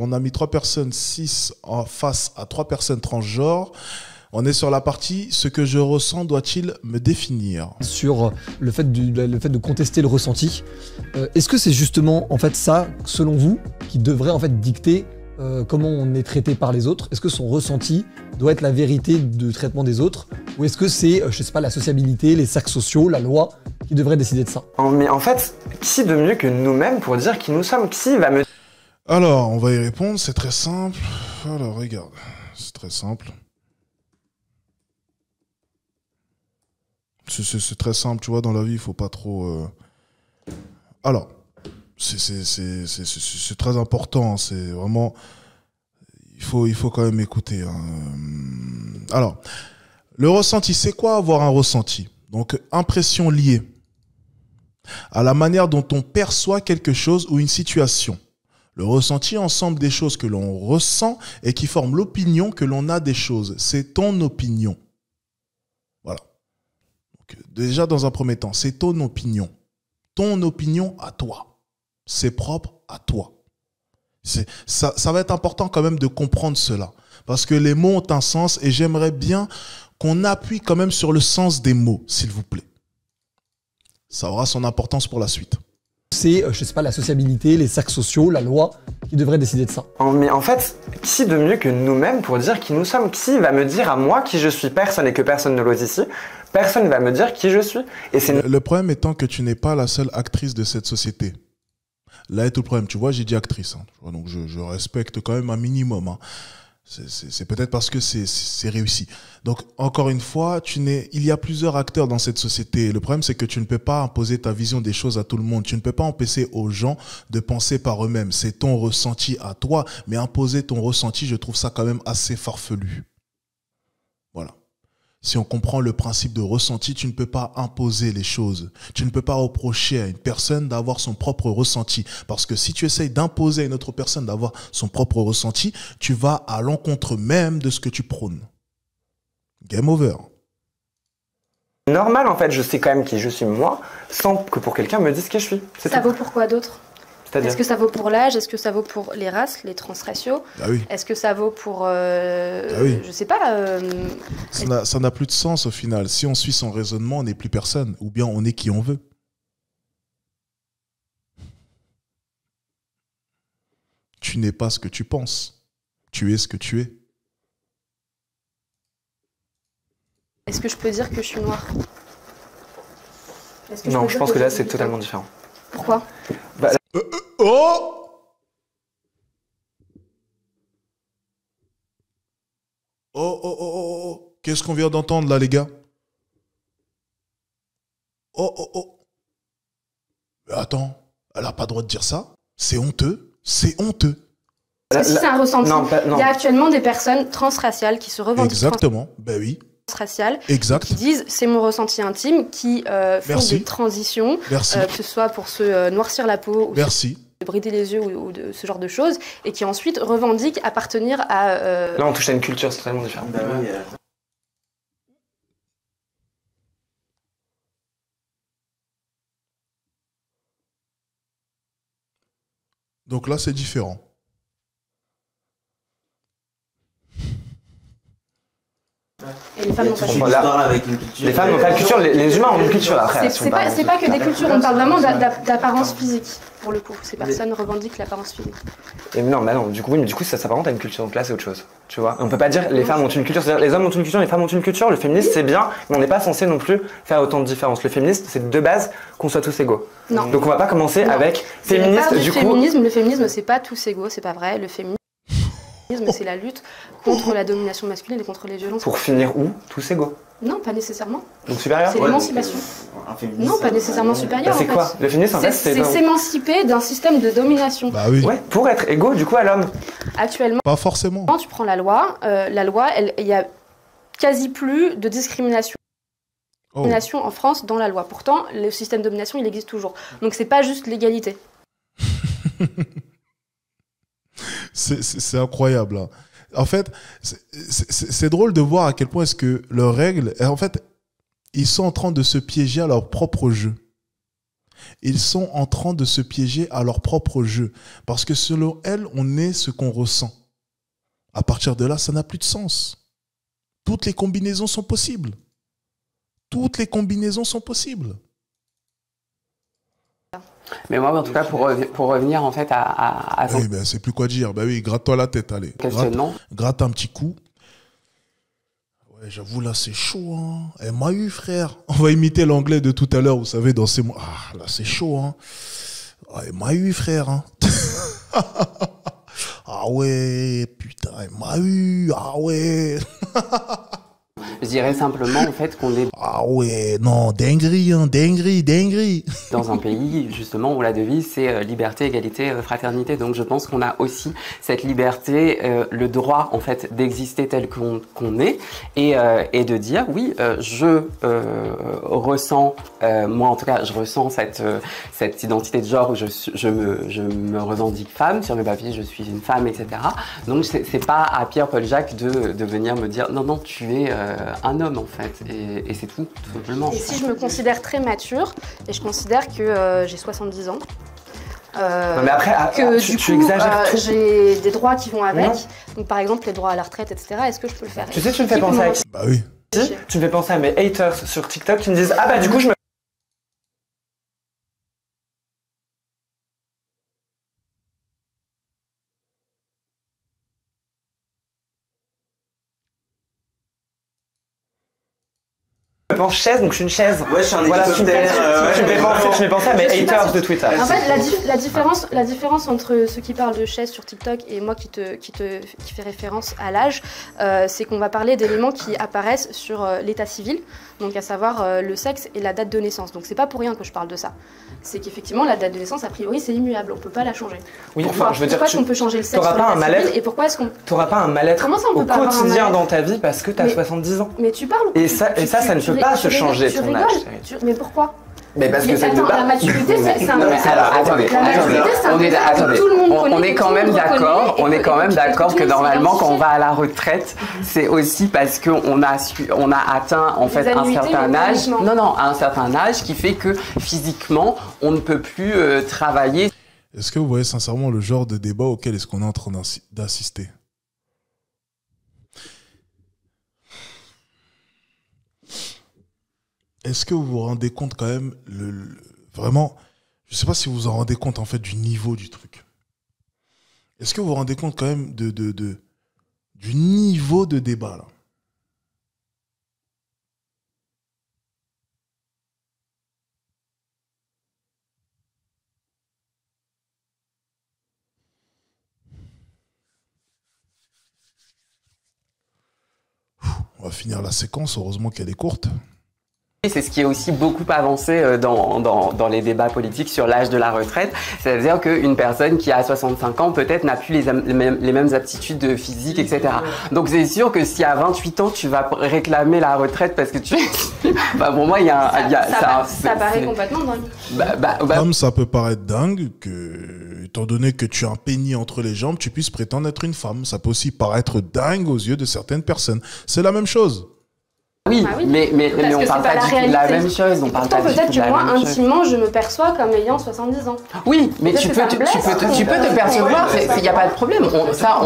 on a mis 3 personnes 6 en face à 3 personnes transgenres. On est sur la partie « Ce que je ressens doit-il me définir ?» Sur le fait de contester le ressenti. Est-ce que c'est justement en fait ça, selon vous, qui devrait en fait dicter comment on est traité par les autres? Est-ce que son ressenti doit être la vérité de traitement des autres? Ou est-ce que c'est, je sais pas, la sociabilité, les cercles sociaux, la loi qui devrait décider de ça? Mais en fait, qui de mieux que nous-mêmes pour dire qui nous sommes? Qui va me... Alors, on va y répondre, c'est très simple. Alors, regarde, c'est très simple. C'est très simple, tu vois, dans la vie, il faut pas trop... Alors, c'est très important, c'est vraiment... Il faut quand même écouter. Hein. Alors, le ressenti, c'est quoi avoir un ressenti? Donc, impression liée à la manière dont on perçoit quelque chose ou une situation. Le ressenti, ensemble des choses que l'on ressent et qui forment l'opinion que l'on a des choses. C'est ton opinion. Voilà. Donc, déjà, dans un premier temps, c'est ton opinion. Ton opinion à toi. C'est propre à toi. Ça va être important quand même de comprendre cela. Parce que les mots ont un sens et j'aimerais bien qu'on appuie quand même sur le sens des mots, s'il vous plaît. Ça aura son importance pour la suite. C'est, je sais pas, la sociabilité, les cercles sociaux, la loi qui devrait décider de ça. Mais en fait, qui de mieux que nous-mêmes pour dire qui nous sommes? Qui va me dire à moi qui je suis? Personne, et que personne ne l'ose ici. Personne ne va me dire qui je suis. Et c'est... Le problème étant que tu n'es pas la seule actrice de cette société. Là est tout le problème. Tu vois, j'ai dit actrice. Hein. Donc je respecte quand même un minimum. Hein. C'est peut-être parce que c'est réussi. Donc, encore une fois, il y a plusieurs acteurs dans cette société. Le problème, c'est que tu ne peux pas imposer ta vision des choses à tout le monde. Tu ne peux pas empêcher aux gens de penser par eux-mêmes. C'est ton ressenti à toi. Mais imposer ton ressenti, je trouve ça quand même assez farfelu. Voilà. Si on comprend le principe de ressenti, tu ne peux pas imposer les choses. Tu ne peux pas reprocher à une personne d'avoir son propre ressenti. Parce que si tu essayes d'imposer à une autre personne d'avoir son propre ressenti, tu vas à l'encontre même de ce que tu prônes. Game over. Normal, en fait, je sais quand même qui je suis moi, sans que pour quelqu'un me dise qui je suis. Ça vaut pour quoi d'autre? C'est-à-dire... Est-ce que ça vaut pour l'âge? Est-ce que ça vaut pour les races, les transraciaux? Ah oui. Est-ce que ça vaut pour... oui. Je sais pas... Ça n'a plus de sens au final. Si on suit son raisonnement, on n'est plus personne. Ou bien on est qui on veut. Tu n'es pas ce que tu penses. Tu es ce que tu es. Est-ce que je peux dire que je suis noire? Non, je pense que là, c'est totalement différent. Pourquoi? Oh! Oh. Qu'est-ce qu'on vient d'entendre là, les gars? Oh. Mais attends, elle n'a pas le droit de dire ça? C'est honteux. C'est honteux. Parce que si c'est un ressenti, non. il y a actuellement des personnes transraciales qui se revendiquent. Exactement, ben oui. Transraciales, exact. Qui disent c'est mon ressenti intime, qui font des transitions, que ce soit pour se noircir la peau ou se brider les yeux ou de ce genre de choses, et qui ensuite revendiquent appartenir à... Là on touche à une culture, c'est totalement différent. Donc là c'est différent. Et les femmes n'ont pas de culture. Les femmes n'ont pas de culture, les humains ont une culture après. C'est pas que des cultures, on parle vraiment d'apparence physique, pour le coup. Ces personnes revendiquent l'apparence physique. Et non, bah non, du coup, ça s'apparente à une culture, donc là c'est autre chose. Tu vois, on peut pas dire les femmes ont une culture, c'est-à-dire les hommes ont une culture, les femmes ont une culture, le féminisme c'est bien, mais on n'est pas censé non plus faire autant de différences. Le féminisme c'est de base qu'on soit tous égaux. Non. Donc on va pas commencer avec féministe du coup. Le féminisme c'est pas tous égaux, c'est pas vrai. Le féminisme c'est la lutte contre la domination masculine et contre les violences. Pour finir où? Tous égaux? Non, pas nécessairement. Donc supérieur? C'est l'émancipation. Non, pas nécessairement supérieur. C'est quoi? Le féminisme en fait c'est s'émanciper d'un système de domination. Bah oui. Ouais, pour être égaux du coup à l'homme. Actuellement, pas forcément. Quand tu prends la loi, il y a quasi plus de discrimination. En France dans la loi. Pourtant, le système de domination, il existe toujours. Donc c'est pas juste l'égalité. C'est incroyable. Hein. En fait, c'est drôle de voir à quel point est-ce que leurs règles, en fait, ils sont en train de se piéger à leur propre jeu. Ils sont en train de se piéger à leur propre jeu. Parce que selon elles, on est ce qu'on ressent. À partir de là, ça n'a plus de sens. Toutes les combinaisons sont possibles. Toutes les combinaisons sont possibles. Mais moi, en tout cas, pour revenir en fait à son... Oui, ben, c'est plus quoi dire. Ben oui, gratte-toi la tête, allez. Gratte un petit coup. Ouais, j'avoue, là, c'est chaud, hein. Elle m'a eu, frère. On va imiter l'anglais de tout à l'heure, vous savez, dans ces mots. Ah, là, c'est chaud, hein. Ah, elle m'a eu, frère, hein. Ah ouais, putain, elle m'a eu. Ah ouais. Je dirais simplement en fait qu'on est... Ah ouais, non, dinguerie, hein, dinguerie. Dans un pays justement où la devise c'est liberté, égalité, fraternité. Donc je pense qu'on a aussi cette liberté, le droit en fait d'exister tel qu'on est et de dire oui, je ressens, moi en tout cas je ressens cette identité de genre où je me revendique femme, sur mes papiers je suis une femme, etc. Donc c'est pas à Pierre-Paul Jacques de venir me dire non, tu es... un homme en fait, et c'est tout simplement. Et si je me considère très mature, et je considère que j'ai 70 ans, mais après, que tu exagères tout. J'ai des droits qui vont avec, donc par exemple les droits à la retraite, etc. Est-ce que je peux le faire? Tu sais, tu me fais penser à... Bah oui. Tu me fais penser à mes haters sur TikTok qui me disent ah bah du coup je me... pense chaise, donc je suis une chaise. Ouais, je suis un hélicoptère. Tu me fais penser à mes haters de Twitter. En fait, la différence entre ceux qui parlent de chaise sur TikTok et moi qui fait référence à l'âge, c'est qu'on va parler d'éléments qui apparaissent sur l'état civil, donc à savoir le sexe et la date de naissance. Donc c'est pas pour rien que je parle de ça. C'est qu'effectivement la date de naissance, a priori, c'est immuable, on peut pas la changer. Oui, enfin, je veux dire, pourquoi est-ce qu'on peut changer le sexe sur l'état civil et pourquoi est-ce qu'on... T'auras pas un mal-être au quotidien dans ta vie parce que t'as 70 ans. Mais tu parles. Et ça ne peut pas se changer ton âge. Mais pourquoi? Mais parce que attends, la maturité, c'est un... Attendez, on est quand même d'accord que normalement quand on va à la retraite, c'est aussi parce qu'on a atteint en fait un certain âge. Non, un certain âge qui fait que physiquement, on ne peut plus travailler. Est-ce que vous voyez sincèrement le genre de débat auquel est-ce qu'on est en train d'assister? Est-ce que vous vous rendez compte quand même, vraiment, je ne sais pas si vous vous en rendez compte en fait du niveau du truc. Est-ce que vous vous rendez compte quand même du niveau de débat là? On va finir la séquence, heureusement qu'elle est courte. C'est ce qui est aussi beaucoup avancé dans les débats politiques sur l'âge de la retraite. C'est-à-dire qu'une personne qui a 65 ans peut-être n'a plus les mêmes aptitudes physiques, etc. Donc c'est sûr que si à 28 ans tu vas réclamer la retraite parce que tu... bah, pour moi, ça paraît complètement dingue. Comme ça peut paraître dingue que, étant donné que tu as un pénis entre les jambes, tu puisses prétendre être une femme. Ça peut aussi paraître dingue aux yeux de certaines personnes. C'est la même chose. Oui, mais on parle pas du tout de la même chose. On parle pas du tout de la même chose. Peut-être que moi, intimement, je me perçois comme ayant 70 ans. Oui, mais tu peux te percevoir, il n'y a pas de problème. Ça,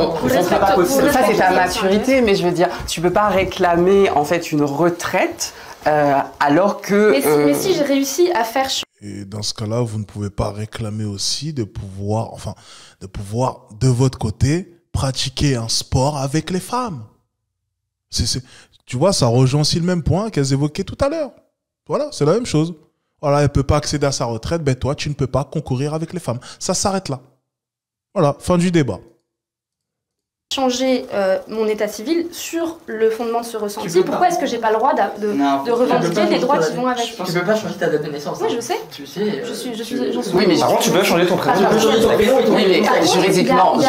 c'est ta maturité, mais je veux dire, tu peux pas réclamer en fait une retraite alors que... Mais si j'ai réussi à faire... Et dans ce cas-là, vous ne pouvez pas réclamer aussi de pouvoir, de votre côté, pratiquer un sport avec les femmes. Tu vois, ça rejoint aussi le même point qu'elles évoquaient tout à l'heure. Voilà, c'est la même chose. Voilà, elle ne peut pas accéder à sa retraite, ben toi, tu ne peux pas concourir avec les femmes. Ça s'arrête là. Voilà, fin du débat. Changer mon état civil sur le fondement de ce ressenti. Pourquoi est-ce que j'ai pas le droit de revendiquer les droits qui vont avec? Tu peux pas changer ta date de naissance. Oui, je sais. Tu sais. J'en suis. Oui, mais par contre, tu peux changer ton prénom. Oui, mais juridiquement, il y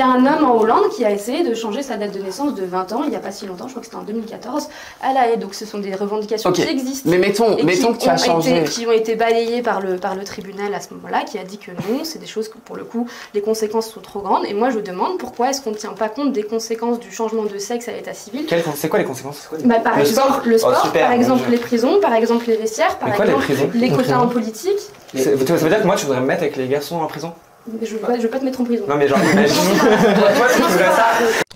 a un homme en Hollande qui a essayé de changer sa date de naissance de 20 ans, il n'y a pas si longtemps, je crois que c'était en 2014, à La Haye. Donc ce sont des revendications qui existent. Mais mettons que tu as changé. Qui ont été balayées par le tribunal à ce moment-là, qui a dit que non, c'est des choses que pour le coup, les conséquences sont trop grandes. Et moi, je demande pourquoi est-ce qu'on ne tient pas compte des conséquences du changement de sexe à l'état civil. C'est quoi les conséquences? Par exemple, le sport, par exemple les prisons, par exemple les vestiaires, par exemple les quotas en politique. Ça veut dire que moi, tu voudrais me mettre avec les garçons en prison? Mais je veux pas te mettre en prison. Non, mais genre, imagine. Toi, tu voudrais ça?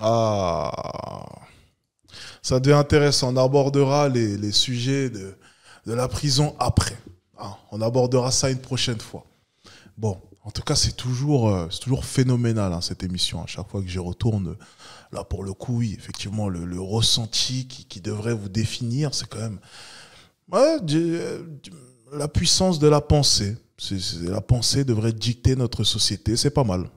Ah, ça devient intéressant. On abordera les sujets de la prison après. Hein, on abordera ça une prochaine fois. Bon, en tout cas, c'est toujours phénoménal, hein, cette émission. À chaque fois que j'y retourne, là, pour le coup, oui, effectivement, le ressenti qui devrait vous définir, c'est quand même la puissance de la pensée. La pensée devrait dicter notre société. C'est pas mal.